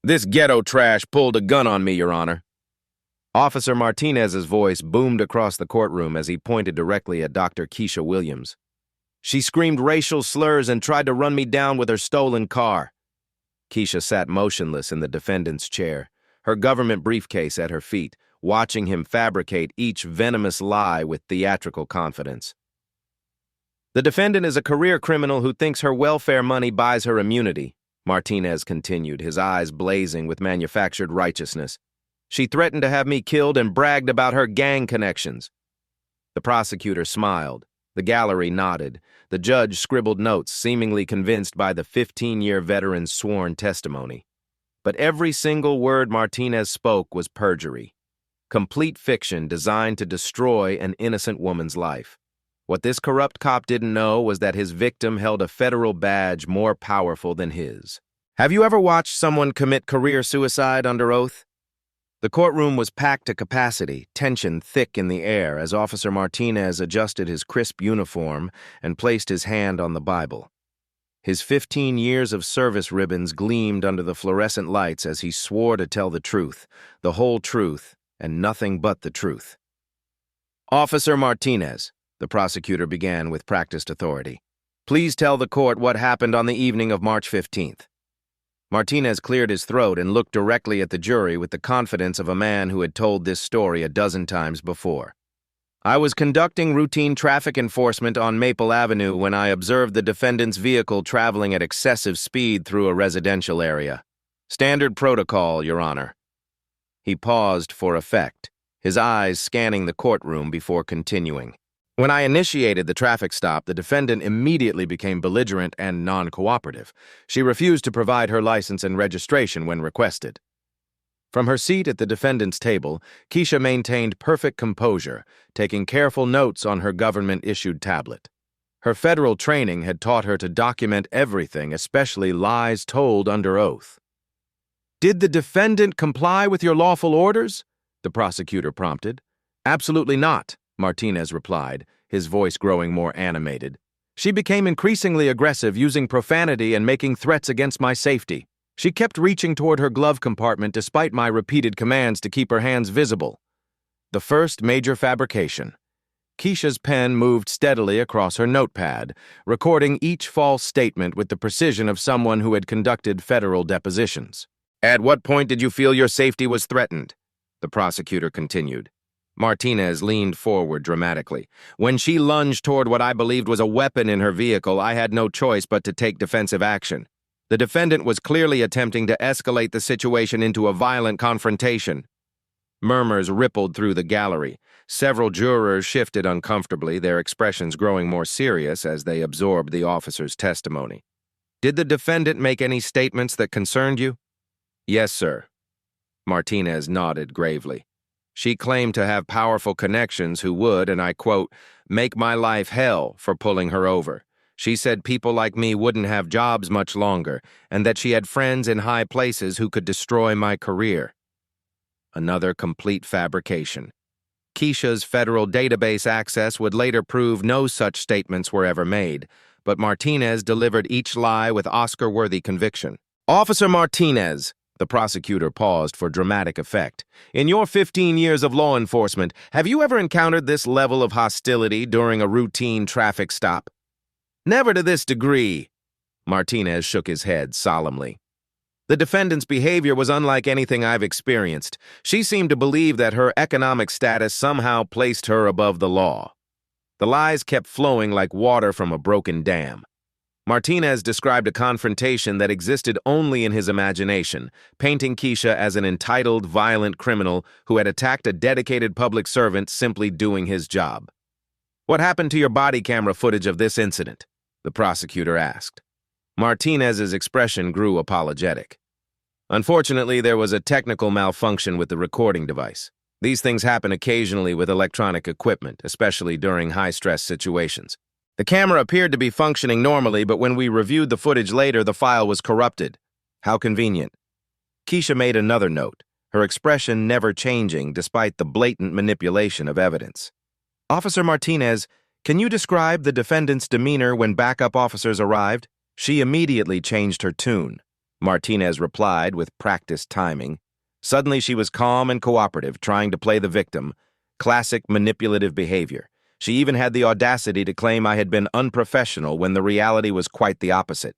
This ghetto trash pulled a gun on me, Your Honor. Officer Martinez's voice boomed across the courtroom as he pointed directly at Dr. Kesha Williams. She screamed racial slurs and tried to run me down with her stolen car. Kesha sat motionless in the defendant's chair, her government briefcase at her feet, watching him fabricate each venomous lie with theatrical confidence. The defendant is a career criminal who thinks her welfare money buys her immunity, Martinez continued, his eyes blazing with manufactured righteousness. She threatened to have me killed and bragged about her gang connections. The prosecutor smiled. The gallery nodded. The judge scribbled notes, seemingly convinced by the 15-year veteran's sworn testimony. But every single word Martinez spoke was perjury. Complete fiction designed to destroy an innocent woman's life. What this corrupt cop didn't know was that his victim held a federal badge more powerful than his. Have you ever watched someone commit career suicide under oath? The courtroom was packed to capacity, tension thick in the air as Officer Martinez adjusted his crisp uniform and placed his hand on the Bible. His 15 years of service ribbons gleamed under the fluorescent lights as he swore to tell the truth, the whole truth, and nothing but the truth. Officer Martinez, the prosecutor began with practiced authority, please tell the court what happened on the evening of March 15th. Martinez cleared his throat and looked directly at the jury with the confidence of a man who had told this story a dozen times before. I was conducting routine traffic enforcement on Maple Avenue when I observed the defendant's vehicle traveling at excessive speed through a residential area. Standard protocol, Your Honor. He paused for effect, his eyes scanning the courtroom before continuing. When I initiated the traffic stop, the defendant immediately became belligerent and non-cooperative. She refused to provide her license and registration when requested. From her seat at the defendant's table, Kesha maintained perfect composure, taking careful notes on her government-issued tablet. Her federal training had taught her to document everything, especially lies told under oath. Did the defendant comply with your lawful orders? The prosecutor prompted. Absolutely not, Martinez replied, his voice growing more animated. She became increasingly aggressive, using profanity and making threats against my safety. She kept reaching toward her glove compartment despite my repeated commands to keep her hands visible. The first major fabrication. Kesha's pen moved steadily across her notepad, recording each false statement with the precision of someone who had conducted federal depositions. At what point did you feel your safety was threatened? The prosecutor continued. Martinez leaned forward dramatically. When she lunged toward what I believed was a weapon in her vehicle, I had no choice but to take defensive action. The defendant was clearly attempting to escalate the situation into a violent confrontation. Murmurs rippled through the gallery. Several jurors shifted uncomfortably, their expressions growing more serious as they absorbed the officer's testimony. Did the defendant make any statements that concerned you? Yes, sir. Martinez nodded gravely. She claimed to have powerful connections who would, and I quote, make my life hell for pulling her over. She said people like me wouldn't have jobs much longer, and that she had friends in high places who could destroy my career. Another complete fabrication. Kesha's federal database access would later prove no such statements were ever made, but Martinez delivered each lie with Oscar-worthy conviction. Officer Martinez, the prosecutor paused for dramatic effect. In your 15 years of law enforcement, have you ever encountered this level of hostility during a routine traffic stop? Never to this degree. Martinez shook his head solemnly. The defendant's behavior was unlike anything I've experienced. She seemed to believe that her economic status somehow placed her above the law. The lies kept flowing like water from a broken dam. Martinez described a confrontation that existed only in his imagination, painting Kesha as an entitled, violent criminal who had attacked a dedicated public servant simply doing his job. What happened to your body camera footage of this incident? The prosecutor asked. Martinez's expression grew apologetic. Unfortunately, there was a technical malfunction with the recording device. These things happen occasionally with electronic equipment, especially during high-stress situations. The camera appeared to be functioning normally, but when we reviewed the footage later, the file was corrupted. How convenient. Kesha made another note, her expression never changing despite the blatant manipulation of evidence. Officer Martinez, can you describe the defendant's demeanor when backup officers arrived? She immediately changed her tune. Martinez replied with practiced timing. Suddenly she was calm and cooperative, trying to play the victim. Classic manipulative behavior. She even had the audacity to claim I had been unprofessional when the reality was quite the opposite.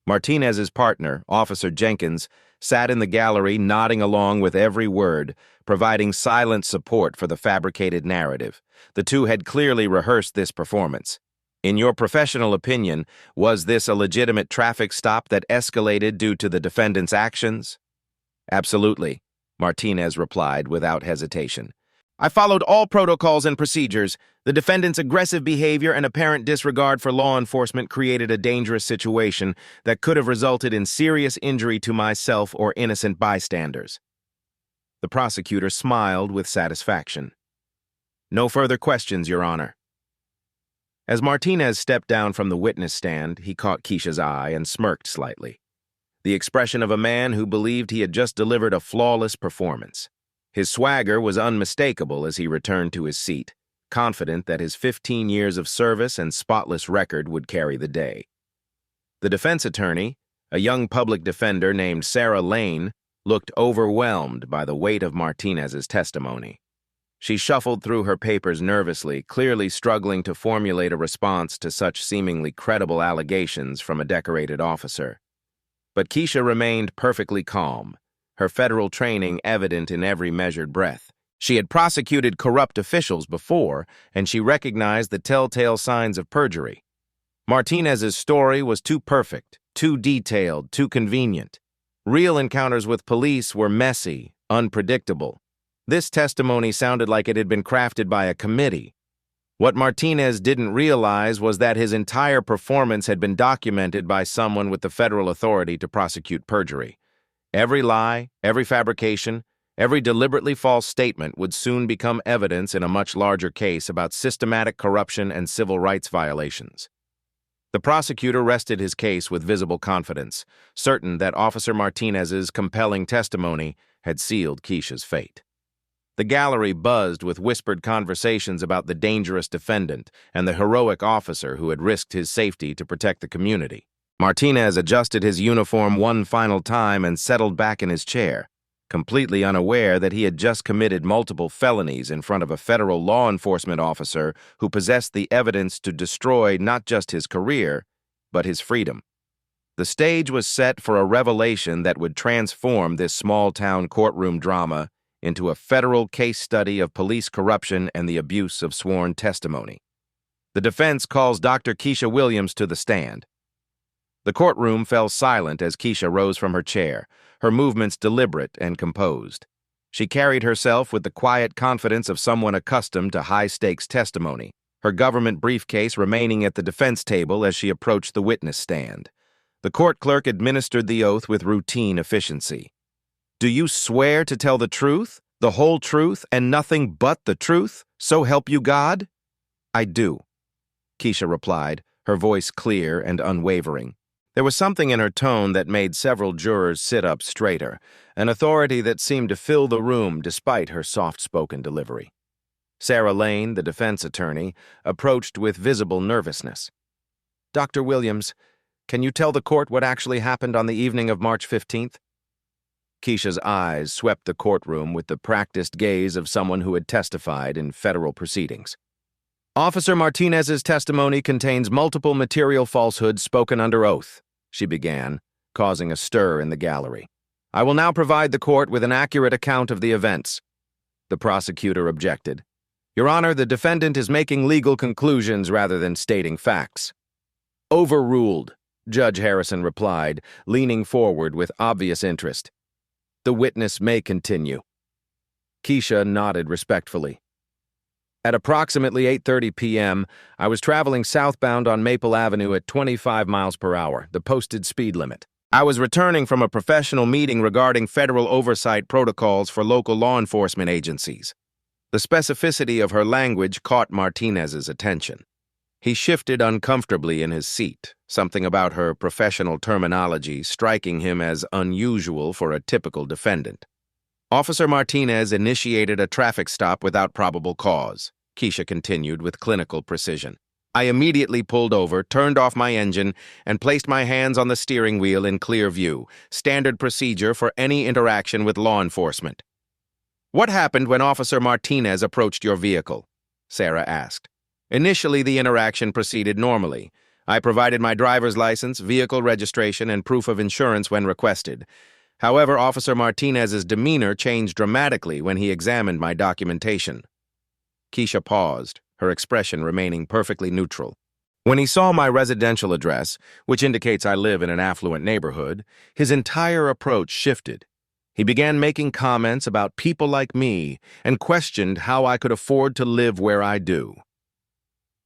Martinez's partner, Officer Jenkins, sat in the gallery nodding along with every word, providing silent support for the fabricated narrative. The two had clearly rehearsed this performance. In your professional opinion, was this a legitimate traffic stop that escalated due to the defendant's actions? Absolutely, Martinez replied without hesitation. I followed all protocols and procedures. The defendant's aggressive behavior and apparent disregard for law enforcement created a dangerous situation that could have resulted in serious injury to myself or innocent bystanders. The prosecutor smiled with satisfaction. No further questions, Your Honor. As Martinez stepped down from the witness stand, he caught Kesha's eye and smirked slightly. The expression of a man who believed he had just delivered a flawless performance. His swagger was unmistakable as he returned to his seat, confident that his 15 years of service and spotless record would carry the day. The defense attorney, a young public defender named Sarah Lane, looked overwhelmed by the weight of Martinez's testimony. She shuffled through her papers nervously, clearly struggling to formulate a response to such seemingly credible allegations from a decorated officer. But Kesha remained perfectly calm, her federal training evident in every measured breath. She had prosecuted corrupt officials before, and she recognized the telltale signs of perjury. Martinez's story was too perfect, too detailed, too convenient. Real encounters with police were messy, unpredictable. This testimony sounded like it had been crafted by a committee. What Martinez didn't realize was that his entire performance had been documented by someone with the federal authority to prosecute perjury. Every lie, every fabrication, every deliberately false statement would soon become evidence in a much larger case about systematic corruption and civil rights violations. The prosecutor rested his case with visible confidence, certain that Officer Martinez's compelling testimony had sealed Kesha's fate. The gallery buzzed with whispered conversations about the dangerous defendant and the heroic officer who had risked his safety to protect the community. Martinez adjusted his uniform one final time and settled back in his chair, completely unaware that he had just committed multiple felonies in front of a federal law enforcement officer who possessed the evidence to destroy not just his career, but his freedom. The stage was set for a revelation that would transform this small-town courtroom drama into a federal case study of police corruption and the abuse of sworn testimony. The defense calls Dr. Kesha Williams to the stand. The courtroom fell silent as Kesha rose from her chair, her movements deliberate and composed. She carried herself with the quiet confidence of someone accustomed to high-stakes testimony, her government briefcase remaining at the defense table as she approached the witness stand. The court clerk administered the oath with routine efficiency. Do you swear to tell the truth, the whole truth, and nothing but the truth, so help you God? I do, Kesha replied, her voice clear and unwavering. There was something in her tone that made several jurors sit up straighter, an authority that seemed to fill the room despite her soft-spoken delivery. Sarah Lane, the defense attorney, approached with visible nervousness. Dr. Williams, can you tell the court what actually happened on the evening of March 15th? Kesha's eyes swept the courtroom with the practiced gaze of someone who had testified in federal proceedings. Officer Martinez's testimony contains multiple material falsehoods spoken under oath, she began, causing a stir in the gallery. I will now provide the court with an accurate account of the events. The prosecutor objected. Your Honor, the defendant is making legal conclusions rather than stating facts. Overruled, Judge Harrison replied, leaning forward with obvious interest. The witness may continue. Kesha nodded respectfully. At approximately 8:30 p.m., I was traveling southbound on Maple Avenue at 25 miles per hour, the posted speed limit. I was returning from a professional meeting regarding federal oversight protocols for local law enforcement agencies. The specificity of her language caught Martinez's attention. He shifted uncomfortably in his seat, something about her professional terminology striking him as unusual for a typical defendant. Officer Martinez initiated a traffic stop without probable cause, Kesha continued with clinical precision. I immediately pulled over, turned off my engine, and placed my hands on the steering wheel in clear view, standard procedure for any interaction with law enforcement. "What happened when Officer Martinez approached your vehicle?" Sarah asked. Initially, the interaction proceeded normally. I provided my driver's license, vehicle registration, and proof of insurance when requested. However, Officer Martinez's demeanor changed dramatically when he examined my documentation. Kesha paused, her expression remaining perfectly neutral. When he saw my residential address, which indicates I live in an affluent neighborhood, his entire approach shifted. He began making comments about people like me and questioned how I could afford to live where I do.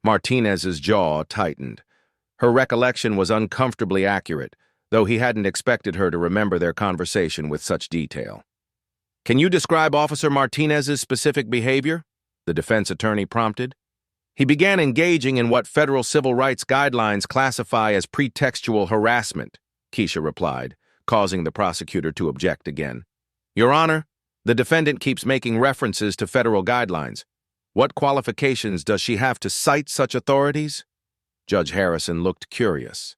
Martinez's jaw tightened. Her recollection was uncomfortably accurate, though he hadn't expected her to remember their conversation with such detail. "Can you describe Officer Martinez's specific behavior?" the defense attorney prompted. "He began engaging in what federal civil rights guidelines classify as pretextual harassment," Kesha replied, causing the prosecutor to object again. "Your Honor, the defendant keeps making references to federal guidelines. What qualifications does she have to cite such authorities?" Judge Harrison looked curious.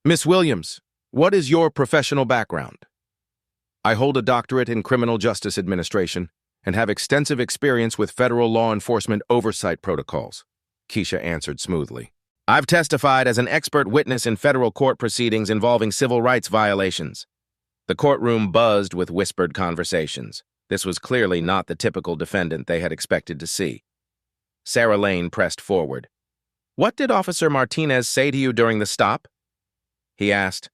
"Miss Williams, what is your professional background?" "I hold a doctorate in criminal justice administration and have extensive experience with federal law enforcement oversight protocols," Kesha answered smoothly. "I've testified as an expert witness in federal court proceedings involving civil rights violations." The courtroom buzzed with whispered conversations. This was clearly not the typical defendant they had expected to see. Sarah Lane pressed forward. "What did Officer Martinez say to you during the stop?" He asked.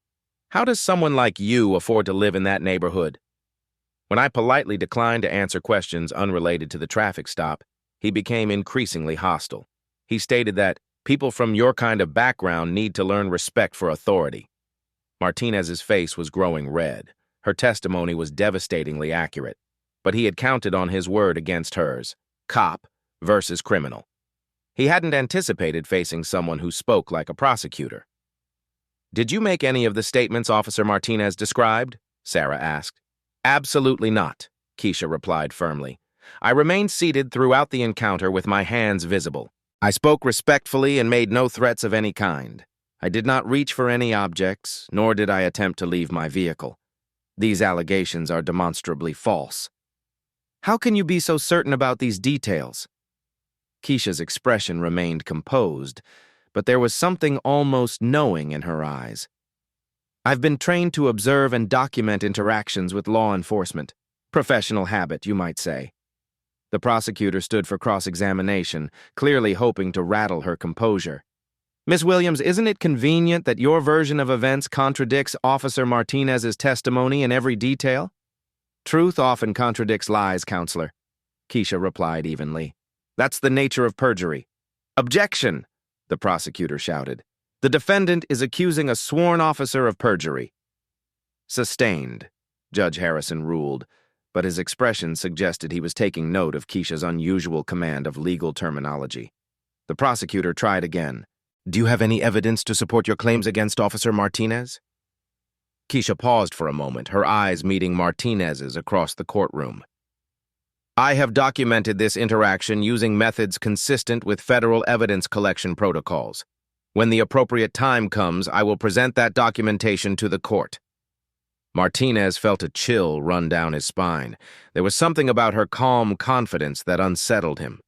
"How does someone like you afford to live in that neighborhood?" When I politely declined to answer questions unrelated to the traffic stop, he became increasingly hostile. He stated that people from your kind of background need to learn respect for authority. Martinez's face was growing red. Her testimony was devastatingly accurate, but he had counted on his word against hers. Cop versus criminal. He hadn't anticipated facing someone who spoke like a prosecutor. "Did you make any of the statements Officer Martinez described?" Sarah asked. "Absolutely not," Kesha replied firmly. "I remained seated throughout the encounter with my hands visible. I spoke respectfully and made no threats of any kind. I did not reach for any objects, nor did I attempt to leave my vehicle. These allegations are demonstrably false." "How can you be so certain about these details?" Kesha's expression remained composed, but there was something almost knowing in her eyes. "I've been trained to observe and document interactions with law enforcement. Professional habit, you might say." The prosecutor stood for cross-examination, clearly hoping to rattle her composure. "Miss Williams, isn't it convenient that your version of events contradicts Officer Martinez's testimony in every detail?" "Truth often contradicts lies, Counselor," Kesha replied evenly. "That's the nature of perjury." "Objection!" the prosecutor shouted. "The defendant is accusing a sworn officer of perjury." "Sustained," Judge Harrison ruled, but his expression suggested he was taking note of Kesha's unusual command of legal terminology. The prosecutor tried again. "Do you have any evidence to support your claims against Officer Martinez?" Kesha paused for a moment, her eyes meeting Martinez's across the courtroom. "I have documented this interaction using methods consistent with federal evidence collection protocols. When the appropriate time comes, I will present that documentation to the court." Martinez felt a chill run down his spine. There was something about her calm confidence that unsettled him.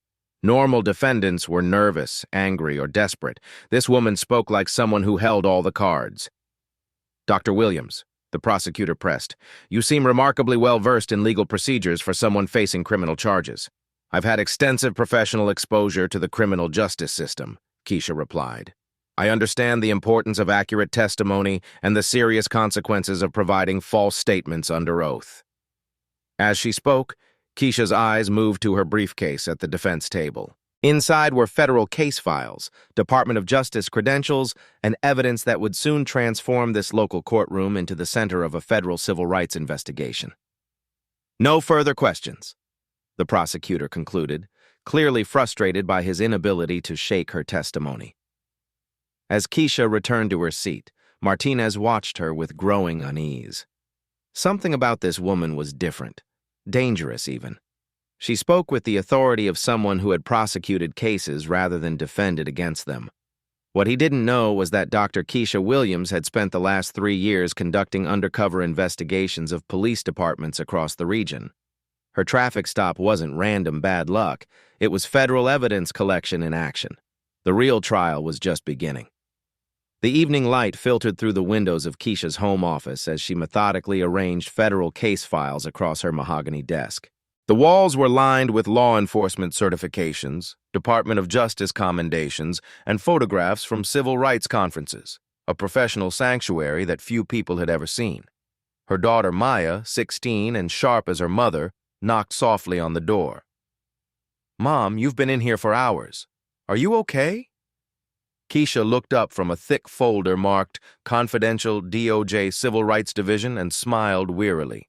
Normal defendants were nervous, angry, or desperate. This woman spoke like someone who held all the cards. "Dr. Williams," the prosecutor pressed, "you seem remarkably well-versed in legal procedures for someone facing criminal charges." "I've had extensive professional exposure to the criminal justice system," Kesha replied. "I understand the importance of accurate testimony and the serious consequences of providing false statements under oath." As she spoke, Kesha's eyes moved to her briefcase at the defense table. Inside were federal case files, Department of Justice credentials, and evidence that would soon transform this local courtroom into the center of a federal civil rights investigation. "No further questions," the prosecutor concluded, clearly frustrated by his inability to shake her testimony. As Kesha returned to her seat, Martinez watched her with growing unease. Something about this woman was different, dangerous even. She spoke with the authority of someone who had prosecuted cases rather than defended against them. What he didn't know was that Dr. Kesha Williams had spent the last 3 years conducting undercover investigations of police departments across the region. Her traffic stop wasn't random bad luck. It was federal evidence collection in action. The real trial was just beginning. The evening light filtered through the windows of Kesha's home office as she methodically arranged federal case files across her mahogany desk. The walls were lined with law enforcement certifications, Department of Justice commendations, and photographs from civil rights conferences, a professional sanctuary that few people had ever seen. Her daughter Maya, 16 and sharp as her mother, knocked softly on the door. "Mom, you've been in here for hours. Are you okay?" Kesha looked up from a thick folder marked Confidential DOJ Civil Rights Division and smiled wearily.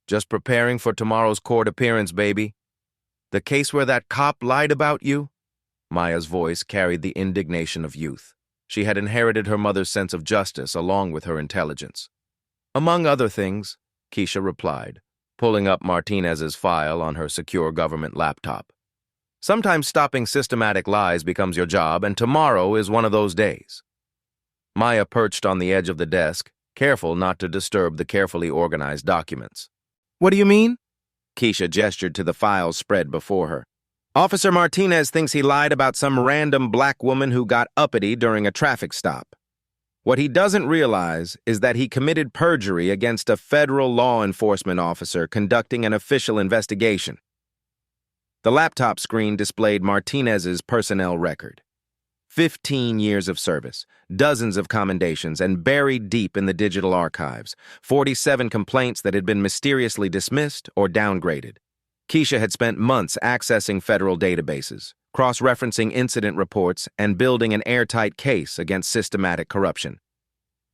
"Just preparing for tomorrow's court appearance, baby." "The case where that cop lied about you?" Maya's voice carried the indignation of youth. She had inherited her mother's sense of justice along with her intelligence. "Among other things," Kesha replied, pulling up Martinez's file on her secure government laptop. "Sometimes stopping systematic lies becomes your job, and tomorrow is one of those days." Maya perched on the edge of the desk, careful not to disturb the carefully organized documents. "What do you mean?" Kesha gestured to the files spread before her. "Officer Martinez thinks he lied about some random black woman who got uppity during a traffic stop. What he doesn't realize is that he committed perjury against a federal law enforcement officer conducting an official investigation." The laptop screen displayed Martinez's personnel record. 15 years of service, dozens of commendations, and buried deep in the digital archives, 47 complaints that had been mysteriously dismissed or downgraded. Kesha had spent months accessing federal databases, cross-referencing incident reports, and building an airtight case against systematic corruption.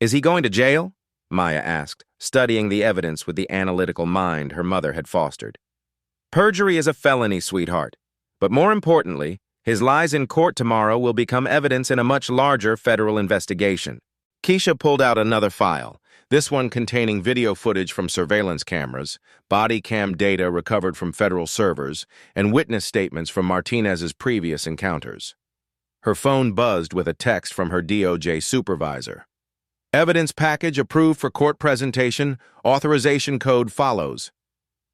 "Is he going to jail?" Maya asked, studying the evidence with the analytical mind her mother had fostered. "Perjury is a felony, sweetheart. But more importantly, his lies in court tomorrow will become evidence in a much larger federal investigation." Kesha pulled out another file, this one containing video footage from surveillance cameras, body cam data recovered from federal servers, and witness statements from Martinez's previous encounters. Her phone buzzed with a text from her DOJ supervisor. "Evidence package approved for court presentation. Authorization code follows."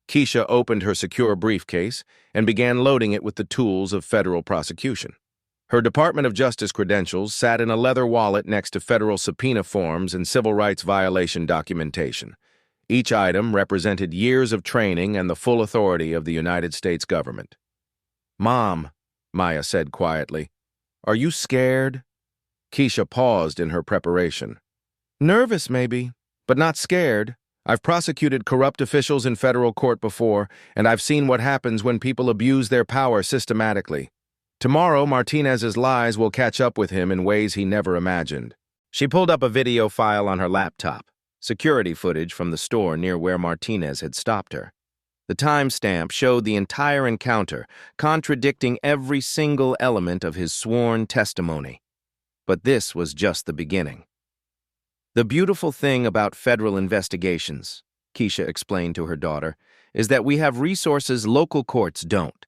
Kesha opened her secure briefcase and began loading it with the tools of federal prosecution. Her Department of Justice credentials sat in a leather wallet next to federal subpoena forms and civil rights violation documentation. Each item represented years of training and the full authority of the United States government. "Mom," Maya said quietly, "are you scared?" Kesha paused in her preparation. "Nervous, maybe, but not scared. I've prosecuted corrupt officials in federal court before, and I've seen what happens when people abuse their power systematically. Tomorrow, Martinez's lies will catch up with him in ways he never imagined." She pulled up a video file on her laptop, security footage from the store near where Martinez had stopped her. The timestamp showed the entire encounter, contradicting every single element of his sworn testimony. But this was just the beginning. "The beautiful thing about federal investigations," Kesha explained to her daughter, "is that we have resources local courts don't.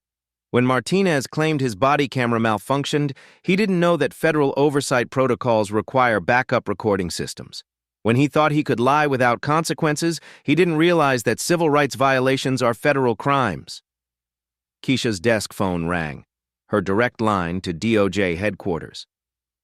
When Martinez claimed his body camera malfunctioned, he didn't know that federal oversight protocols require backup recording systems. When he thought he could lie without consequences, he didn't realize that civil rights violations are federal crimes." Kesha's desk phone rang, her direct line to DOJ headquarters.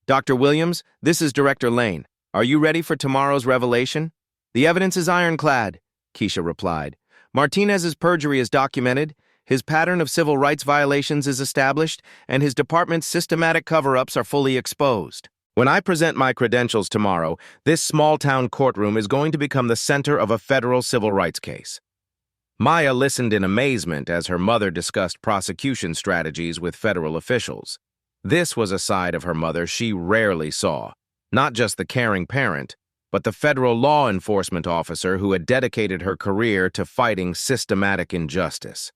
"Dr. Williams, this is Director Lane. Are you ready for tomorrow's revelation?" "The evidence is ironclad," Kesha replied. "Martinez's perjury is documented, his pattern of civil rights violations is established, and his department's systematic cover-ups are fully exposed. When I present my credentials tomorrow, this small-town courtroom is going to become the center of a federal civil rights case." Maya listened in amazement as her mother discussed prosecution strategies with federal officials. This was a side of her mother she rarely saw. Not just the caring parent, but the federal law enforcement officer who had dedicated her career to fighting systematic injustice.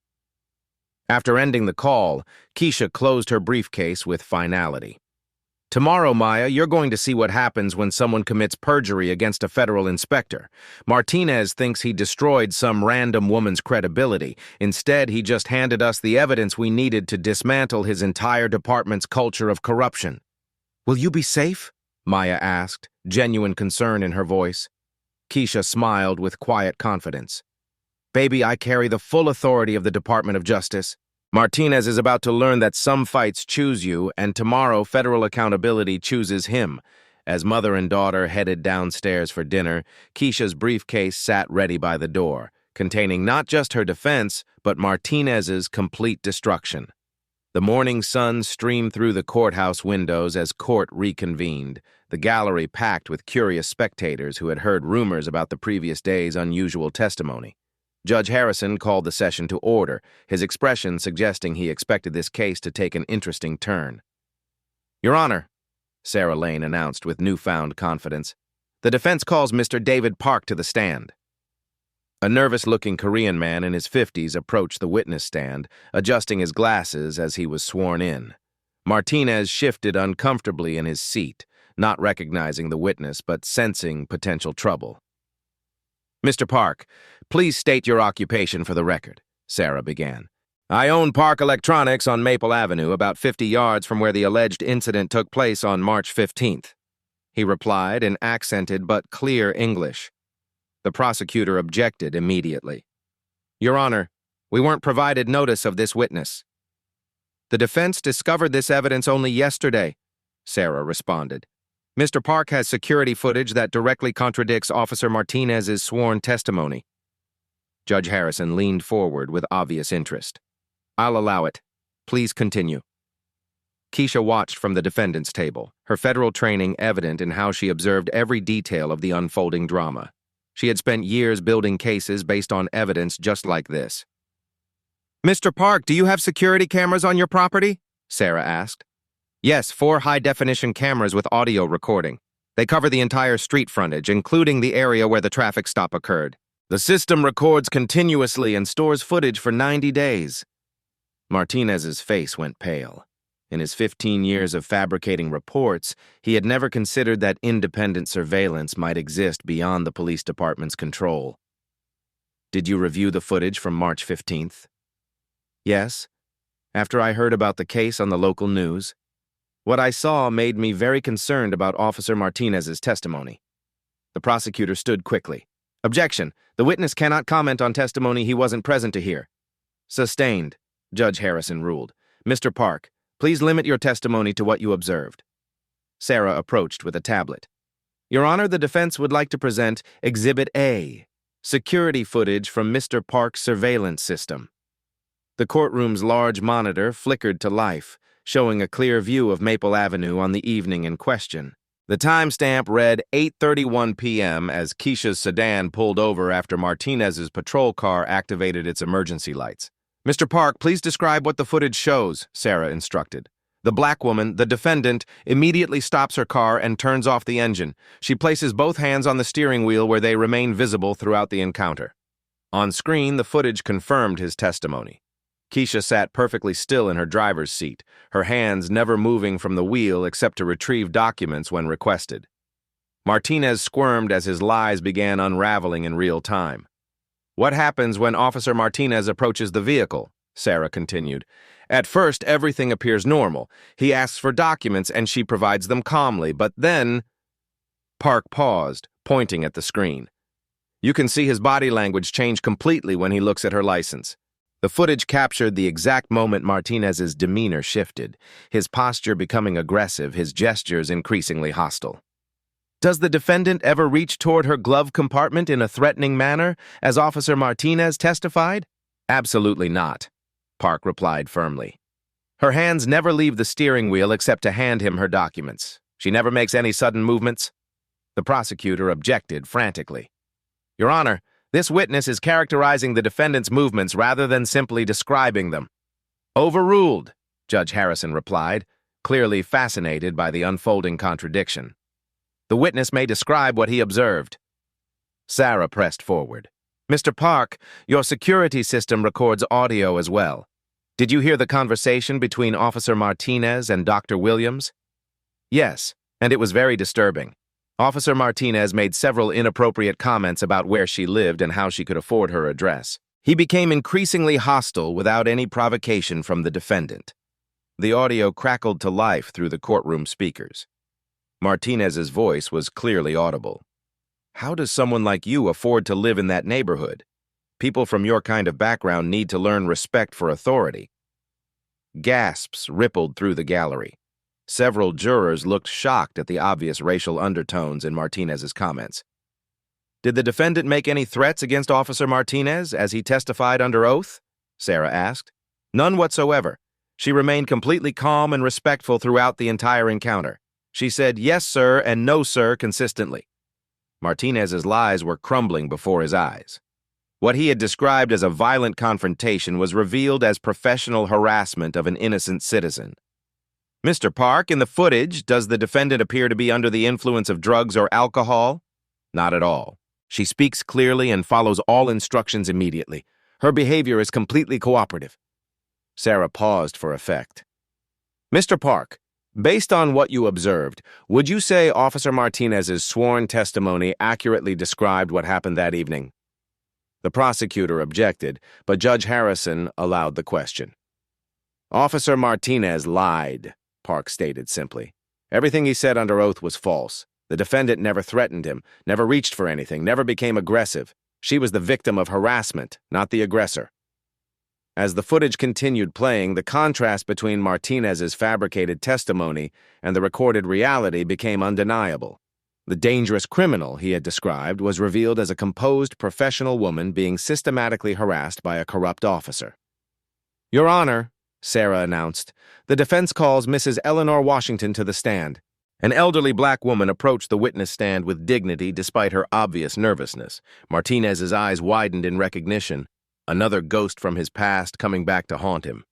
After ending the call, Kesha closed her briefcase with finality. "Tomorrow, Maya, you're going to see what happens when someone commits perjury against a federal inspector. Martinez thinks he destroyed some random woman's credibility. Instead, he just handed us the evidence we needed to dismantle his entire department's culture of corruption." Will you be safe? Maya asked, genuine concern in her voice. Kesha smiled with quiet confidence. Baby, I carry the full authority of the Department of Justice. Martinez is about to learn that some fights choose you, and tomorrow federal accountability chooses him. As mother and daughter headed downstairs for dinner, Kesha's briefcase sat ready by the door, containing not just her defense, but Martinez's complete destruction. The morning sun streamed through the courthouse windows as court reconvened, the gallery packed with curious spectators who had heard rumors about the previous day's unusual testimony. Judge Harrison called the session to order, his expression suggesting he expected this case to take an interesting turn. Your Honor, Sarah Lane announced with newfound confidence, the defense calls Mr. David Park to the stand. A nervous-looking Korean man in his 50s approached the witness stand, adjusting his glasses as he was sworn in. Martinez shifted uncomfortably in his seat, not recognizing the witness but sensing potential trouble. Mr. Park, please state your occupation for the record, Sarah began. I own Park Electronics on Maple Avenue, about 50 yards from where the alleged incident took place on March 15th. He replied in accented but clear English. The prosecutor objected immediately. Your Honor, we weren't provided notice of this witness. The defense discovered this evidence only yesterday, Sarah responded. Mr. Park has security footage that directly contradicts Officer Martinez's sworn testimony. Judge Harrison leaned forward with obvious interest. I'll allow it. Please continue. Kesha watched from the defendant's table, her federal training evident in how she observed every detail of the unfolding drama. She had spent years building cases based on evidence just like this. Mr. Park, do you have security cameras on your property? Sarah asked. Yes, 4 high-definition cameras with audio recording. They cover the entire street frontage, including the area where the traffic stop occurred. The system records continuously and stores footage for 90 days. Martinez's face went pale. In his 15 years of fabricating reports, he had never considered that independent surveillance might exist beyond the police department's control. Did you review the footage from March 15th? Yes, after I heard about the case on the local news. What I saw made me very concerned about Officer Martinez's testimony. The prosecutor stood quickly. Objection. The witness cannot comment on testimony he wasn't present to hear. Sustained, Judge Harrison ruled. Mr. Park, please limit your testimony to what you observed. Sarah approached with a tablet. Your Honor, the defense would like to present Exhibit A, security footage from Mr. Park's surveillance system. The courtroom's large monitor flickered to life, showing a clear view of Maple Avenue on the evening in question. The timestamp read 8:31 p.m. as Kesha's sedan pulled over after Martinez's patrol car activated its emergency lights. Mr. Park, please describe what the footage shows, Sarah instructed. The black woman, the defendant, immediately stops her car and turns off the engine. She places both hands on the steering wheel where they remain visible throughout the encounter. On screen, the footage confirmed his testimony. Kesha sat perfectly still in her driver's seat, her hands never moving from the wheel except to retrieve documents when requested. Martinez squirmed as his lies began unraveling in real time. What happens when Officer Martinez approaches the vehicle? Sarah continued. At first, everything appears normal. He asks for documents and she provides them calmly, but then... Park paused, pointing at the screen. You can see his body language change completely when he looks at her license. The footage captured the exact moment Martinez's demeanor shifted, his posture becoming aggressive, his gestures increasingly hostile. Does the defendant ever reach toward her glove compartment in a threatening manner, as Officer Martinez testified? Absolutely not, Park replied firmly. Her hands never leave the steering wheel except to hand him her documents. She never makes any sudden movements. The prosecutor objected frantically. Your Honor, this witness is characterizing the defendant's movements rather than simply describing them. Overruled, Judge Harrison replied, clearly fascinated by the unfolding contradiction. The witness may describe what he observed. Sarah pressed forward. Mr. Park, your security system records audio as well. Did you hear the conversation between Officer Martinez and Dr. Williams? Yes, and it was very disturbing. Officer Martinez made several inappropriate comments about where she lived and how she could afford her address. He became increasingly hostile without any provocation from the defendant. The audio crackled to life through the courtroom speakers. Martinez's voice was clearly audible. "How does someone like you afford to live in that neighborhood? People from your kind of background need to learn respect for authority." Gasps rippled through the gallery. Several jurors looked shocked at the obvious racial undertones in Martinez's comments. "Did the defendant make any threats against Officer Martinez as he testified under oath?" Sarah asked. "None whatsoever. She remained completely calm and respectful throughout the entire encounter. She said, 'Yes, sir,' and 'No, sir,' consistently." Martinez's lies were crumbling before his eyes. What he had described as a violent confrontation was revealed as professional harassment of an innocent citizen. "Mr. Park, in the footage, does the defendant appear to be under the influence of drugs or alcohol?" "Not at all. She speaks clearly and follows all instructions immediately. Her behavior is completely cooperative." Sarah paused for effect. "Mr. Park, based on what you observed, would you say Officer Martinez's sworn testimony accurately described what happened that evening?" The prosecutor objected, but Judge Harrison allowed the question. "Officer Martinez lied," Park stated simply. "Everything he said under oath was false. The defendant never threatened him, never reached for anything, never became aggressive. She was the victim of harassment, not the aggressor." As the footage continued playing, the contrast between Martinez's fabricated testimony and the recorded reality became undeniable. The dangerous criminal he had described was revealed as a composed, professional woman being systematically harassed by a corrupt officer. "Your Honor," Sarah announced, "the defense calls Mrs. Eleanor Washington to the stand." An elderly black woman approached the witness stand with dignity despite her obvious nervousness. Martinez's eyes widened in recognition, another ghost from his past coming back to haunt him.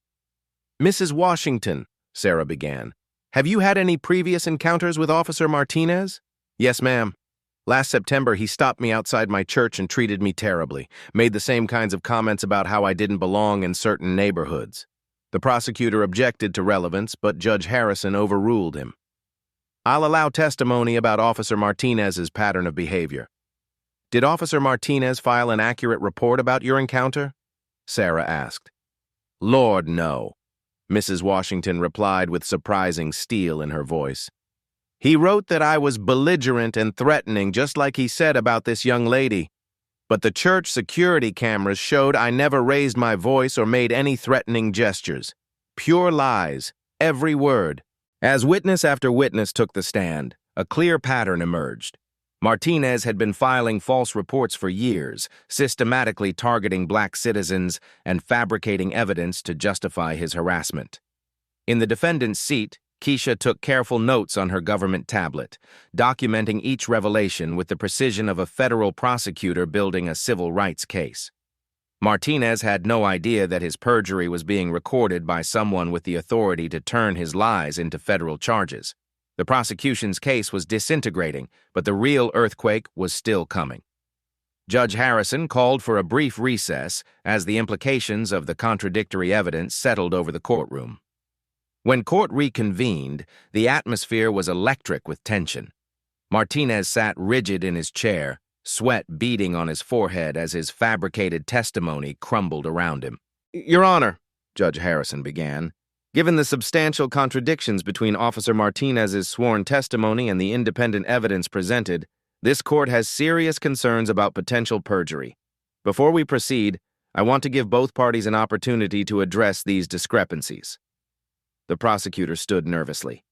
"Mrs. Washington," Sarah began, "have you had any previous encounters with Officer Martinez?" "Yes, ma'am. Last September, he stopped me outside my church and treated me terribly, made the same kinds of comments about how I didn't belong in certain neighborhoods." The prosecutor objected to relevance, but Judge Harrison overruled him. "I'll allow testimony about Officer Martinez's pattern of behavior." "Did Officer Martinez file an accurate report about your encounter?" Sarah asked. "Lord, no," Mrs. Washington replied with surprising steel in her voice. "He wrote that I was belligerent and threatening, just like he said about this young lady. But the church security cameras showed I never raised my voice or made any threatening gestures. Pure lies, every word." As witness after witness took the stand, a clear pattern emerged. Martinez had been filing false reports for years, systematically targeting black citizens and fabricating evidence to justify his harassment. In the defendant's seat, Kesha took careful notes on her government tablet, documenting each revelation with the precision of a federal prosecutor building a civil rights case. Martinez had no idea that his perjury was being recorded by someone with the authority to turn his lies into federal charges. The prosecution's case was disintegrating, but the real earthquake was still coming. Judge Harrison called for a brief recess as the implications of the contradictory evidence settled over the courtroom. When court reconvened, the atmosphere was electric with tension. Martinez sat rigid in his chair, sweat beading on his forehead as his fabricated testimony crumbled around him. "Your Honor," Judge Harrison began, "given the substantial contradictions between Officer Martinez's sworn testimony and the independent evidence presented, this court has serious concerns about potential perjury. Before we proceed, I want to give both parties an opportunity to address these discrepancies." The prosecutor stood nervously.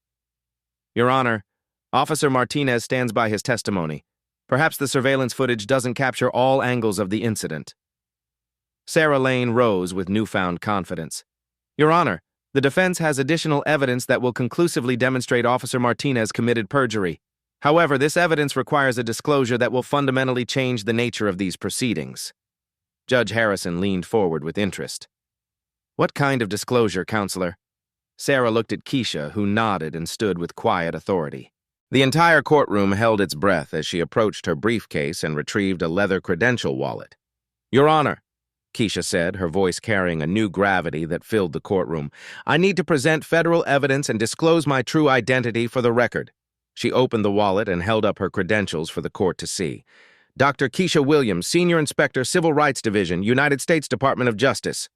"Your Honor, Officer Martinez stands by his testimony. Perhaps the surveillance footage doesn't capture all angles of the incident." Sarah Lane rose with newfound confidence. "Your Honor, the defense has additional evidence that will conclusively demonstrate Officer Martinez committed perjury. However, this evidence requires a disclosure that will fundamentally change the nature of these proceedings." Judge Harrison leaned forward with interest. "What kind of disclosure, Counselor?" Sarah looked at Kesha, who nodded and stood with quiet authority. The entire courtroom held its breath as she approached her briefcase and retrieved a leather credential wallet. "Your Honor," Kesha said, her voice carrying a new gravity that filled the courtroom, "I need to present federal evidence and disclose my true identity for the record." She opened the wallet and held up her credentials for the court to see. "Dr. Kesha Williams, Senior Inspector, Civil Rights Division, United States Department of Justice."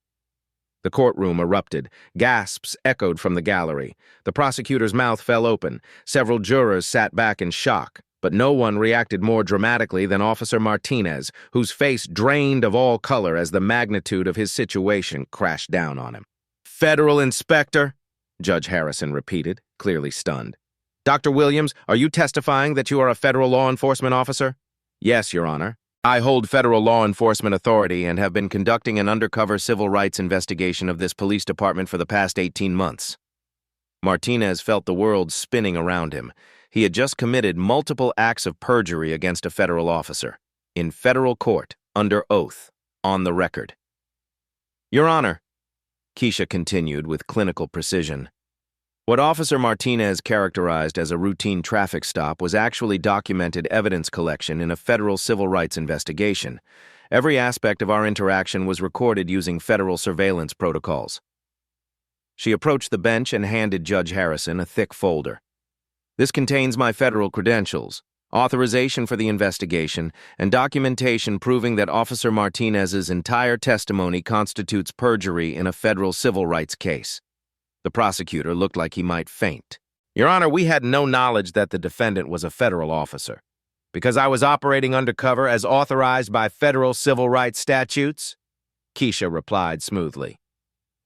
The courtroom erupted. Gasps echoed from the gallery. The prosecutor's mouth fell open. Several jurors sat back in shock, but no one reacted more dramatically than Officer Martinez, whose face drained of all color as the magnitude of his situation crashed down on him. "Federal inspector," Judge Harrison repeated, clearly stunned. "Dr. Williams, are you testifying that you are a federal law enforcement officer?" "Yes, Your Honor. I hold federal law enforcement authority and have been conducting an undercover civil rights investigation of this police department for the past 18 months. Martinez felt the world spinning around him. He had just committed multiple acts of perjury against a federal officer, in federal court, under oath, on the record. "Your Honor," Kesha continued with clinical precision, "what Officer Martinez characterized as a routine traffic stop was actually documented evidence collection in a federal civil rights investigation. Every aspect of our interaction was recorded using federal surveillance protocols." She approached the bench and handed Judge Harrison a thick folder. "This contains my federal credentials, authorization for the investigation, and documentation proving that Officer Martinez's entire testimony constitutes perjury in a federal civil rights case." The prosecutor looked like he might faint. "Your Honor, we had no knowledge that the defendant was a federal officer. Because I was operating undercover as authorized by federal civil rights statutes," Kesha replied smoothly.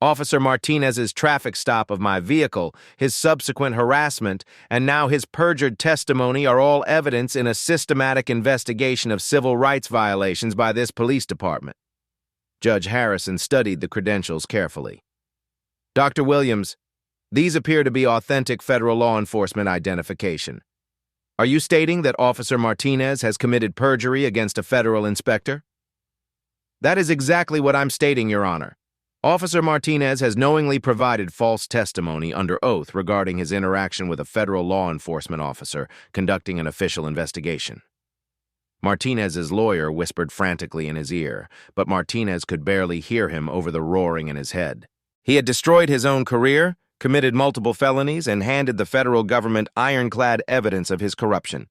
"Officer Martinez's traffic stop of my vehicle, his subsequent harassment, and now his perjured testimony are all evidence in a systematic investigation of civil rights violations by this police department." Judge Harrison studied the credentials carefully. "Dr. Williams, these appear to be authentic federal law enforcement identification. Are you stating that Officer Martinez has committed perjury against a federal inspector?" "That is exactly what I'm stating, Your Honor. Officer Martinez has knowingly provided false testimony under oath regarding his interaction with a federal law enforcement officer conducting an official investigation." Martinez's lawyer whispered frantically in his ear, but Martinez could barely hear him over the roaring in his head. He had destroyed his own career, committed multiple felonies, and handed the federal government ironclad evidence of his corruption.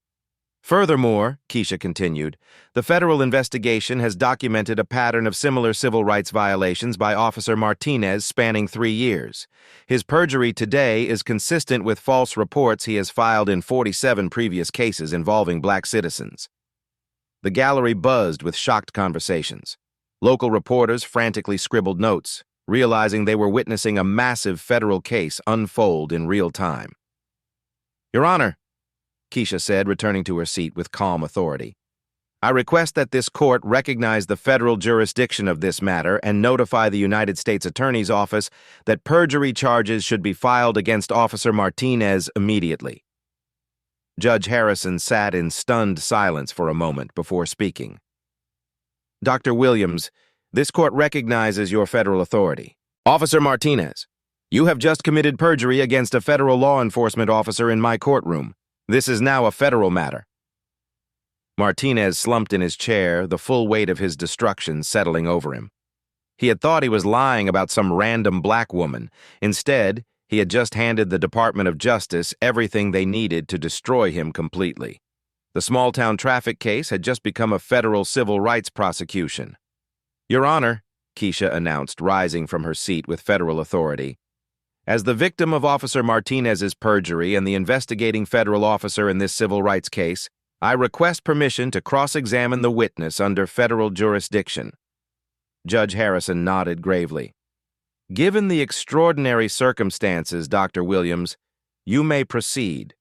"Furthermore," Kesha continued, "the federal investigation has documented a pattern of similar civil rights violations by Officer Martinez spanning 3 years. His perjury today is consistent with false reports he has filed in 47 previous cases involving black citizens." The gallery buzzed with shocked conversations. Local reporters frantically scribbled notes, realizing they were witnessing a massive federal case unfold in real time. "Your Honor," Kesha said, returning to her seat with calm authority, "I request that this court recognize the federal jurisdiction of this matter and notify the United States Attorney's Office that perjury charges should be filed against Officer Martinez immediately." Judge Harrison sat in stunned silence for a moment before speaking. "Dr. Williams, this court recognizes your federal authority. Officer Martinez, you have just committed perjury against a federal law enforcement officer in my courtroom. This is now a federal matter." Martinez slumped in his chair, the full weight of his destruction settling over him. He had thought he was lying about some random black woman. Instead, he had just handed the Department of Justice everything they needed to destroy him completely. The small-town traffic case had just become a federal civil rights prosecution. "Your Honor," Kesha announced, rising from her seat with federal authority, "as the victim of Officer Martinez's perjury and the investigating federal officer in this civil rights case, I request permission to cross-examine the witness under federal jurisdiction." Judge Harrison nodded gravely. "Given the extraordinary circumstances, Dr. Williams, you may proceed."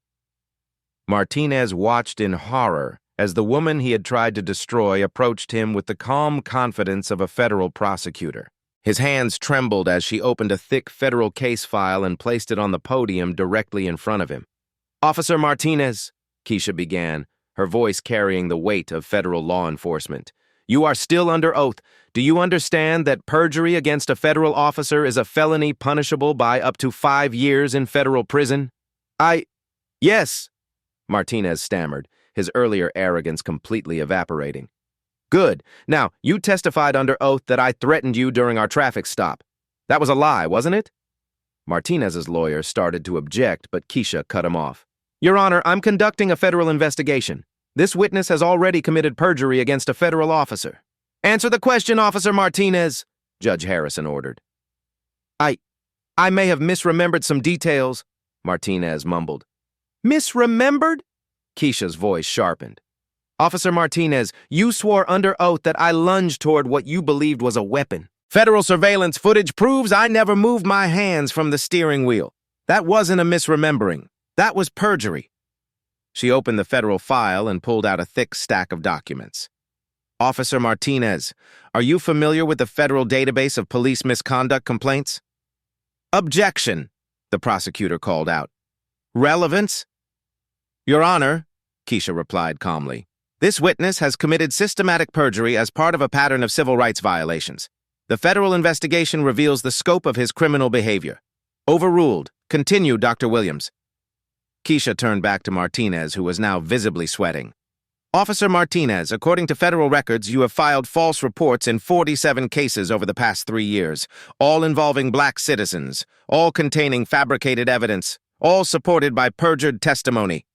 Martinez watched in horror as the woman he had tried to destroy approached him with the calm confidence of a federal prosecutor. His hands trembled as she opened a thick federal case file and placed it on the podium directly in front of him. "Officer Martinez," Kesha began, her voice carrying the weight of federal law enforcement, "you are still under oath. Do you understand that perjury against a federal officer is a felony punishable by up to 5 years in federal prison?" Yes," Martinez stammered, his earlier arrogance completely evaporating. "Good. Now, you testified under oath that I threatened you during our traffic stop. That was a lie, wasn't it?" Martinez's lawyer started to object, but Kesha cut him off. "Your Honor, I'm conducting a federal investigation. This witness has already committed perjury against a federal officer." "Answer the question, Officer Martinez," Judge Harrison ordered. I, I may have misremembered some details, Martinez mumbled. Misremembered? Kesha's voice sharpened. Officer Martinez, you swore under oath that I lunged toward what you believed was a weapon. Federal surveillance footage proves I never moved my hands from the steering wheel. That wasn't a misremembering. That was perjury. She opened the federal file and pulled out a thick stack of documents. Officer Martinez, are you familiar with the federal database of police misconduct complaints? Objection, the prosecutor called out. Relevance? Your Honor, Kesha replied calmly, this witness has committed systematic perjury as part of a pattern of civil rights violations. The federal investigation reveals the scope of his criminal behavior. Overruled. Continue, Dr. Williams. Kesha turned back to Martinez, who was now visibly sweating. Officer Martinez, according to federal records, you have filed false reports in 47 cases over the past 3 years, all involving black citizens, all containing fabricated evidence, all supported by perjured testimony.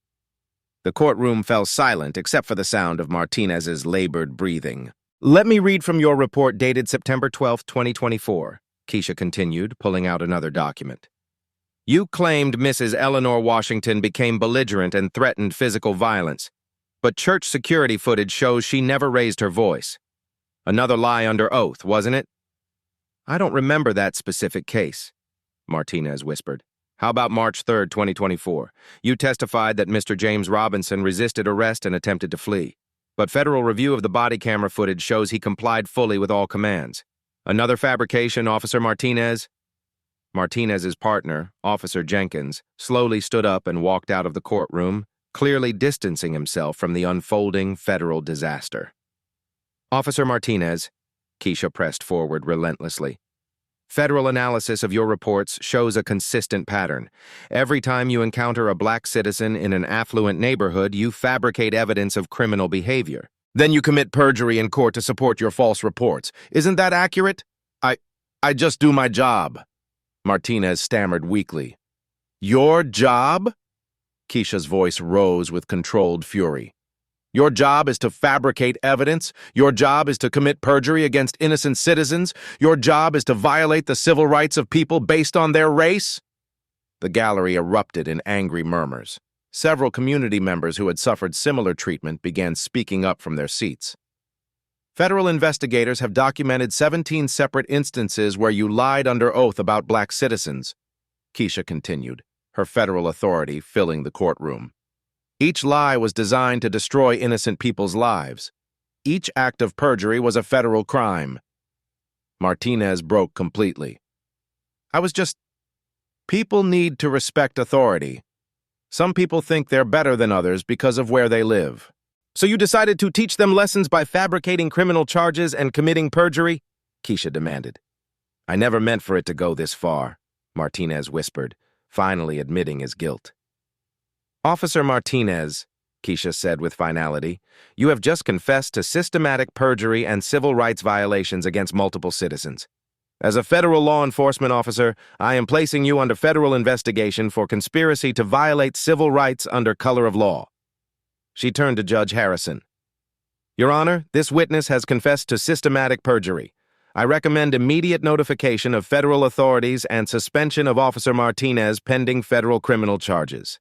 The courtroom fell silent except for the sound of Martinez's labored breathing. Let me read from your report dated September 12, 2024, Kesha continued, pulling out another document. You claimed Mrs. Eleanor Washington became belligerent and threatened physical violence, but church security footage shows she never raised her voice. Another lie under oath, wasn't it? I don't remember that specific case, Martinez whispered. How about March 3, 2024? You testified that Mr. James Robinson resisted arrest and attempted to flee, but federal review of the body camera footage shows he complied fully with all commands. Another fabrication, Officer Martinez? Martinez's partner, Officer Jenkins, slowly stood up and walked out of the courtroom, clearly distancing himself from the unfolding federal disaster. Officer Martinez, Kesha pressed forward relentlessly. Federal analysis of your reports shows a consistent pattern. Every time you encounter a black citizen in an affluent neighborhood, you fabricate evidence of criminal behavior. Then you commit perjury in court to support your false reports. Isn't that accurate? I just do my job, Martinez stammered weakly. Your job? Kesha's voice rose with controlled fury. Your job is to fabricate evidence. Your job is to commit perjury against innocent citizens. Your job is to violate the civil rights of people based on their race. The gallery erupted in angry murmurs. Several community members who had suffered similar treatment began speaking up from their seats. Federal investigators have documented 17 separate instances where you lied under oath about black citizens, Kesha continued, her federal authority filling the courtroom. Each lie was designed to destroy innocent people's lives. Each act of perjury was a federal crime. Martinez broke completely. People need to respect authority. Some people think they're better than others because of where they live. So you decided to teach them lessons by fabricating criminal charges and committing perjury? Kesha demanded. I never meant for it to go this far, Martinez whispered, finally admitting his guilt. Officer Martinez, Kesha said with finality, you have just confessed to systematic perjury and civil rights violations against multiple citizens. As a federal law enforcement officer, I am placing you under federal investigation for conspiracy to violate civil rights under color of law. She turned to Judge Harrison. Your Honor, this witness has confessed to systematic perjury. I recommend immediate notification of federal authorities and suspension of Officer Martinez pending federal criminal charges.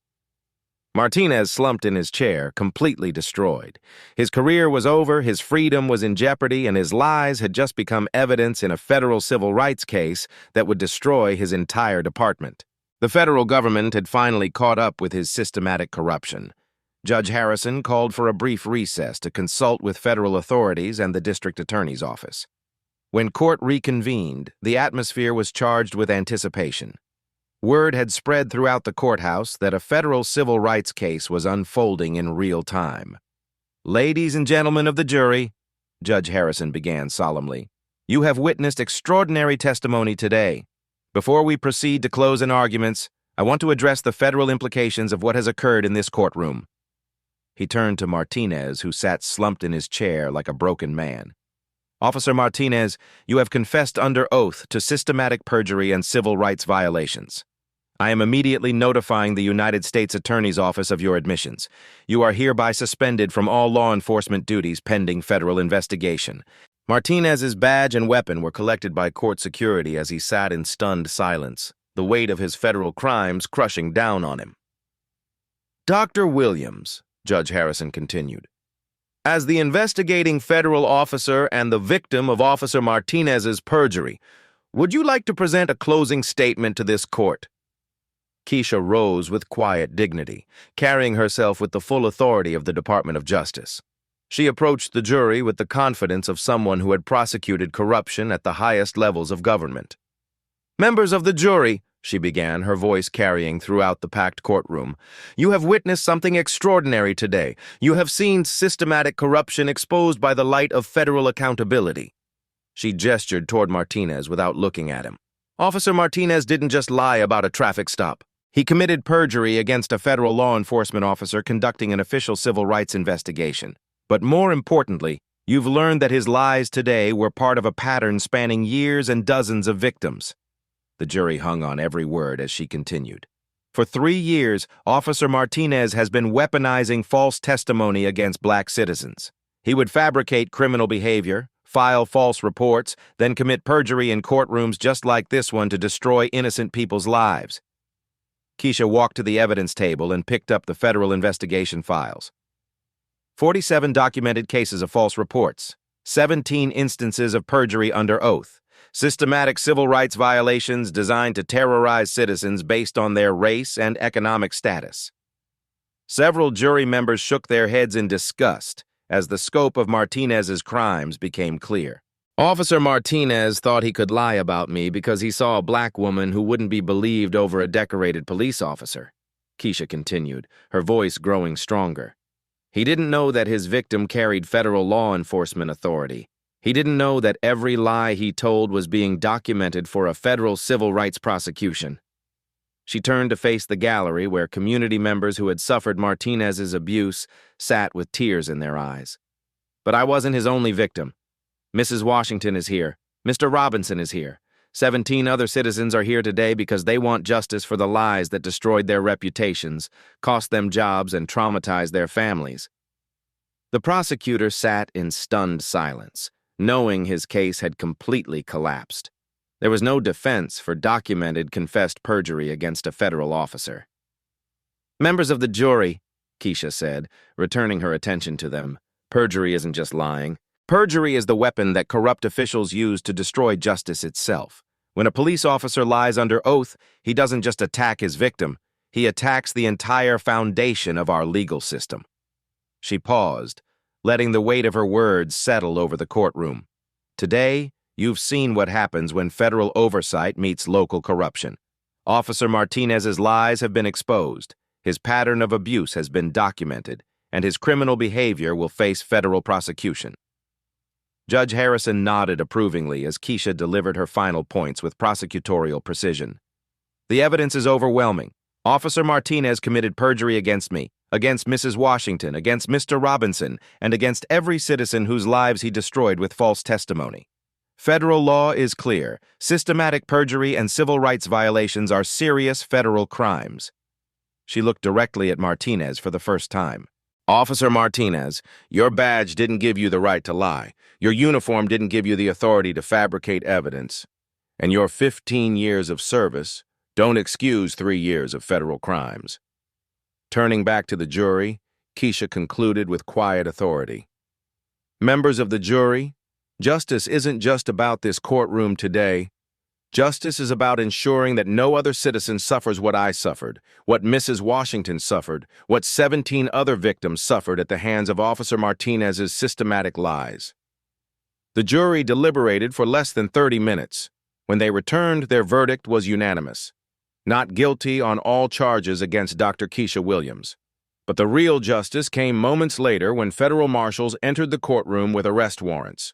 Martinez slumped in his chair, completely destroyed. His career was over, his freedom was in jeopardy, and his lies had just become evidence in a federal civil rights case that would destroy his entire department. The federal government had finally caught up with his systematic corruption. Judge Harrison called for a brief recess to consult with federal authorities and the district attorney's office. When court reconvened, the atmosphere was charged with anticipation. Word had spread throughout the courthouse that a federal civil rights case was unfolding in real time. Ladies and gentlemen of the jury, Judge Harrison began solemnly, you have witnessed extraordinary testimony today. Before we proceed to closing arguments, I want to address the federal implications of what has occurred in this courtroom. He turned to Martinez, who sat slumped in his chair like a broken man. Officer Martinez, you have confessed under oath to systematic perjury and civil rights violations. I am immediately notifying the United States Attorney's Office of your admissions. You are hereby suspended from all law enforcement duties pending federal investigation. Martinez's badge and weapon were collected by court security as he sat in stunned silence, the weight of his federal crimes crushing down on him. Dr. Williams, Judge Harrison continued, as the investigating federal officer and the victim of Officer Martinez's perjury, would you like to present a closing statement to this court? Kesha rose with quiet dignity, carrying herself with the full authority of the Department of Justice. She approached the jury with the confidence of someone who had prosecuted corruption at the highest levels of government. Members of the jury, she began, her voice carrying throughout the packed courtroom, you have witnessed something extraordinary today. You have seen systematic corruption exposed by the light of federal accountability. She gestured toward Martinez without looking at him. Officer Martinez didn't just lie about a traffic stop. He committed perjury against a federal law enforcement officer conducting an official civil rights investigation. But more importantly, you've learned that his lies today were part of a pattern spanning years and dozens of victims. The jury hung on every word as she continued. For 3 years, Officer Martinez has been weaponizing false testimony against black citizens. He would fabricate criminal behavior, file false reports, then commit perjury in courtrooms just like this one to destroy innocent people's lives. Kesha walked to the evidence table and picked up the federal investigation files. 47 documented cases of false reports, 17 instances of perjury under oath, systematic civil rights violations designed to terrorize citizens based on their race and economic status. Several jury members shook their heads in disgust as the scope of Martinez's crimes became clear. Officer Martinez thought he could lie about me because he saw a black woman who wouldn't be believed over a decorated police officer, Kesha continued, her voice growing stronger. He didn't know that his victim carried federal law enforcement authority. He didn't know that every lie he told was being documented for a federal civil rights prosecution. She turned to face the gallery where community members who had suffered Martinez's abuse sat with tears in their eyes. But I wasn't his only victim. Mrs. Washington is here. Mr. Robinson is here. 17 other citizens are here today because they want justice for the lies that destroyed their reputations, cost them jobs, and traumatized their families. The prosecutor sat in stunned silence, knowing his case had completely collapsed. There was no defense for documented confessed perjury against a federal officer. Members of the jury, Kesha said, returning her attention to them, perjury isn't just lying. Perjury is the weapon that corrupt officials use to destroy justice itself. When a police officer lies under oath, he doesn't just attack his victim, he attacks the entire foundation of our legal system. She paused, letting the weight of her words settle over the courtroom. Today, you've seen what happens when federal oversight meets local corruption. Officer Martinez's lies have been exposed, his pattern of abuse has been documented, and his criminal behavior will face federal prosecution. Judge Harrison nodded approvingly as Kesha delivered her final points with prosecutorial precision. The evidence is overwhelming. Officer Martinez committed perjury against me, against Mrs. Washington, against Mr. Robinson, and against every citizen whose lives he destroyed with false testimony. Federal law is clear. Systematic perjury and civil rights violations are serious federal crimes. She looked directly at Martinez for the first time. Officer Martinez, your badge didn't give you the right to lie. Your uniform didn't give you the authority to fabricate evidence. And your 15 years of service don't excuse 3 years of federal crimes. Turning back to the jury, Kesha concluded with quiet authority. Members of the jury, justice isn't just about this courtroom today. Justice is about ensuring that no other citizen suffers what I suffered, what Mrs. Washington suffered, what 17 other victims suffered at the hands of Officer Martinez's systematic lies. The jury deliberated for less than 30 minutes. When they returned, their verdict was unanimous. Not guilty on all charges against Dr. Kesha Williams. But the real justice came moments later when federal marshals entered the courtroom with arrest warrants.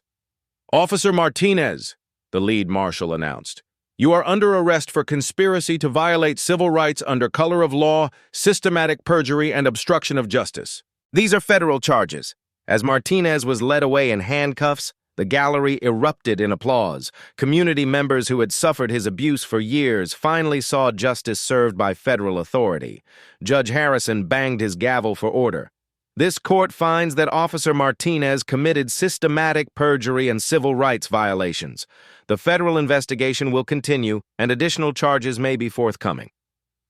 Officer Martinez, the lead marshal announced, you are under arrest for conspiracy to violate civil rights under color of law, systematic perjury, and obstruction of justice. These are federal charges. As Martinez was led away in handcuffs, the gallery erupted in applause. Community members who had suffered his abuse for years finally saw justice served by federal authority. Judge Harrison banged his gavel for order. This court finds that Officer Martinez committed systematic perjury and civil rights violations. The federal investigation will continue, and additional charges may be forthcoming.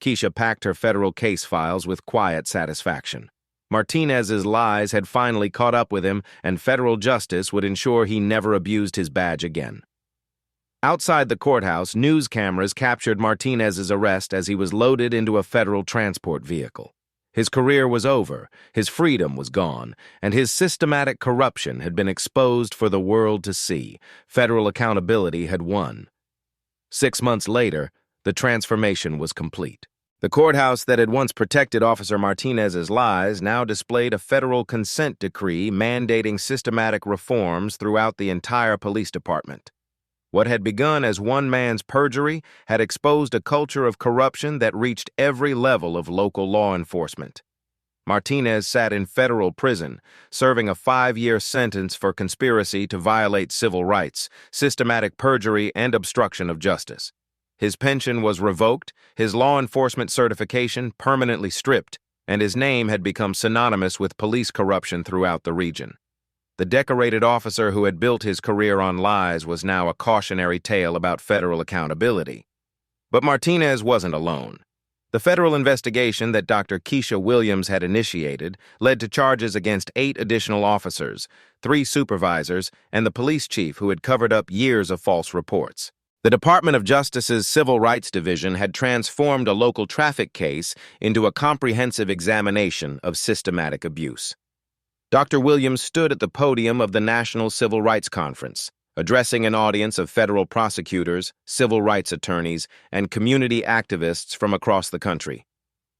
Kesha packed her federal case files with quiet satisfaction. Martinez's lies had finally caught up with him, and federal justice would ensure he never abused his badge again. Outside the courthouse, news cameras captured Martinez's arrest as he was loaded into a federal transport vehicle. His career was over, his freedom was gone, and his systematic corruption had been exposed for the world to see. Federal accountability had won. 6 months later, the transformation was complete. The courthouse that had once protected Officer Martinez's lies now displayed a federal consent decree mandating systematic reforms throughout the entire police department. What had begun as one man's perjury had exposed a culture of corruption that reached every level of local law enforcement. Martinez sat in federal prison, serving a 5-year sentence for conspiracy to violate civil rights, systematic perjury, and obstruction of justice. His pension was revoked, his law enforcement certification permanently stripped, and his name had become synonymous with police corruption throughout the region. The decorated officer who had built his career on lies was now a cautionary tale about federal accountability. But Martinez wasn't alone. The federal investigation that Dr. Kesha Williams had initiated led to charges against 8 additional officers, 3 supervisors, and the police chief who had covered up years of false reports. The Department of Justice's Civil Rights Division had transformed a local traffic case into a comprehensive examination of systematic abuse. Dr. Williams stood at the podium of the National Civil Rights Conference, addressing an audience of federal prosecutors, civil rights attorneys, and community activists from across the country.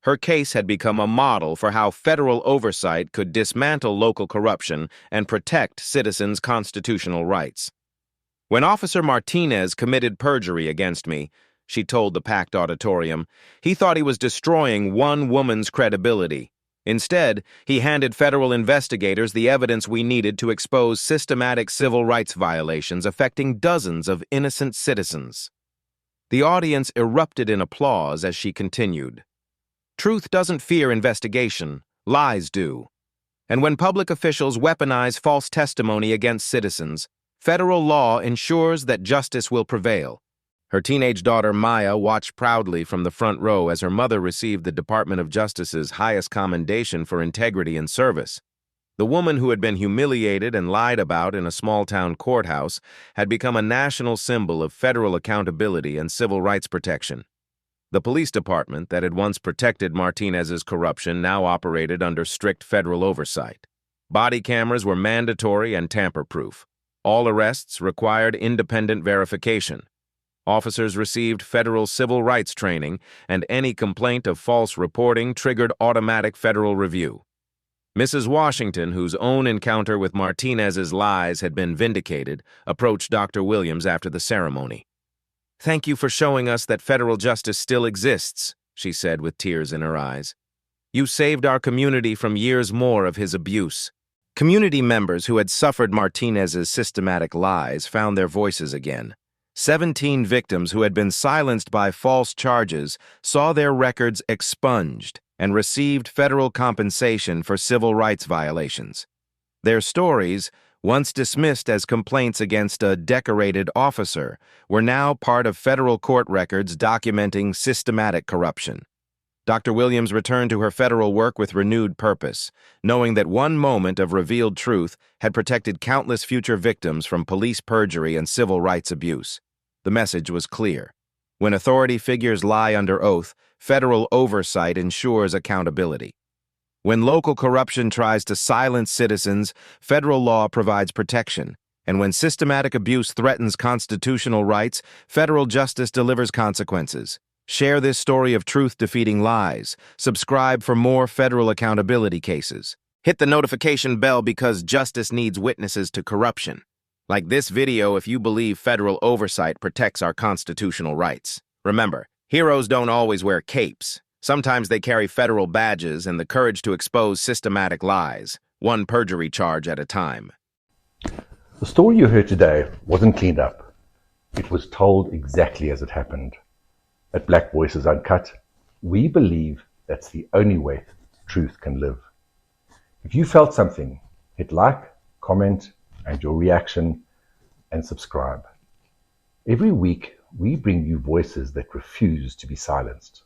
Her case had become a model for how federal oversight could dismantle local corruption and protect citizens' constitutional rights. "When Officer Martinez committed perjury against me," she told the packed auditorium, "he thought he was destroying one woman's credibility. Instead, he handed federal investigators the evidence we needed to expose systematic civil rights violations affecting dozens of innocent citizens." The audience erupted in applause as she continued. "Truth doesn't fear investigation, lies do. And when public officials weaponize false testimony against citizens, federal law ensures that justice will prevail." Her teenage daughter, Maya, watched proudly from the front row as her mother received the Department of Justice's highest commendation for integrity and service. The woman who had been humiliated and lied about in a small-town courthouse had become a national symbol of federal accountability and civil rights protection. The police department that had once protected Martinez's corruption now operated under strict federal oversight. Body cameras were mandatory and tamper-proof. All arrests required independent verification. Officers received federal civil rights training, and any complaint of false reporting triggered automatic federal review. Mrs. Washington, whose own encounter with Martinez's lies had been vindicated, approached Dr. Williams after the ceremony. "Thank you for showing us that federal justice still exists," she said with tears in her eyes. "You saved our community from years more of his abuse." Community members who had suffered Martinez's systematic lies found their voices again. 17 victims who had been silenced by false charges saw their records expunged and received federal compensation for civil rights violations. Their stories, once dismissed as complaints against a decorated officer, were now part of federal court records documenting systematic corruption. Dr. Williams returned to her federal work with renewed purpose, knowing that one moment of revealed truth had protected countless future victims from police perjury and civil rights abuse. The message was clear. When authority figures lie under oath, federal oversight ensures accountability. When local corruption tries to silence citizens, federal law provides protection. And when systematic abuse threatens constitutional rights, federal justice delivers consequences. Share this story of truth defeating lies. Subscribe for more federal accountability cases. Hit the notification bell because justice needs witnesses to corruption. Like this video if you believe federal oversight protects our constitutional rights. Remember, heroes don't always wear capes. Sometimes they carry federal badges and the courage to expose systematic lies, one perjury charge at a time. The story you heard today wasn't cleaned up. It was told exactly as it happened. At Black Voices Uncut, we believe that's the only way truth can live. If you felt something, hit like, comment, and your reaction, and subscribe. Every week, we bring you voices that refuse to be silenced.